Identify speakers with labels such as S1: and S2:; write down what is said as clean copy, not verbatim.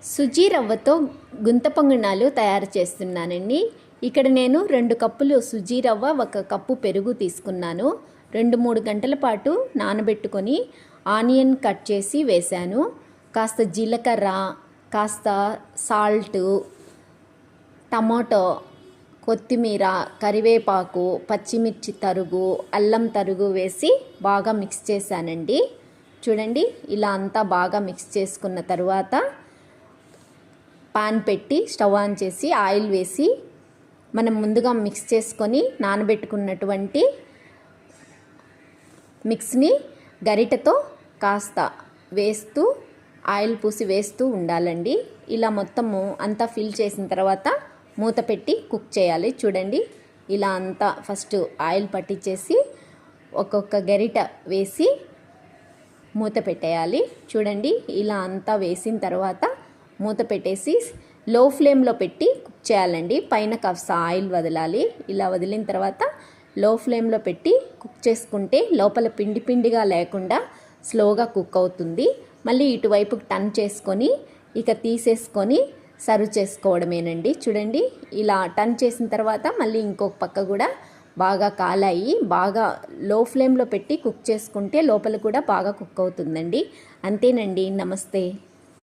S1: సుజీ రవ్వతో గుంత పొంగనాలు తయారు చేస్తున్నానండి. ఇక్కడ నేను 2 కప్పులు సుజీ రవ్వ, 1 కప్పు పెరుగు తీసుకున్నాను. 2-3 గంటల పాటు నానబెట్టుకొని ఆనియన్ కట్ చేసి వేశాను. కాస్త జీలకర్ర, కాస్త సాల్ట్, టమాటో, కొత్తిమీర, కరివేపాకు, పచ్చిమిర్చి తరుగు, అల్లం తరుగు వేసి బాగా మిక్స్ చేశానండి. చూడండి, ఇలా అంతా బాగా మిక్స్ చేసుకున్న తర్వాత పాన్ పెట్టి స్టవ్ ఆన్ చేసి ఆయిల్ వేసి మనం ముందుగా మిక్స్ చేసుకొని నానబెట్టుకున్నటువంటి మిక్స్ని గరిటెతో కాస్త వేస్తూ ఆయిల్ పూసి వేస్తూ ఉండాలండి. ఇలా మొత్తము అంతా ఫిల్ చేసిన తర్వాత మూత పెట్టి కుక్ చేయాలి. చూడండి, ఇలా అంతా ఫస్ట్ ఆయిల్ పట్టించేసి ఒక్కొక్క గరిట వేసి మూత పెట్టేయాలి. చూడండి, ఇలా అంతా వేసిన తర్వాత మూత పెట్టేసి లో ఫ్లేమ్లో పెట్టి కుక్ చేయాలండి. పైన కాస్త ఆయిల్ వదలాలి. ఇలా వదిలిన తర్వాత లో ఫ్లేమ్లో పెట్టి కుక్ చేసుకుంటే లోపల పిండి పిండిగా లేకుండా స్లోగా కుక్ అవుతుంది. మళ్ళీ ఇటువైపు టర్న్ చేసుకొని ఇక తీసేసుకొని సర్వ్ చేసుకోవడమేనండి. చూడండి, ఇలా టర్న్ చేసిన తర్వాత మళ్ళీ ఇంకొక పక్క కూడా బాగా కాలాయి. బాగా లో ఫ్లేమ్లో పెట్టి కుక్ చేసుకుంటే లోపల కూడా బాగా కుక్ అవుతుందండి. అంతేనండి. నమస్తే.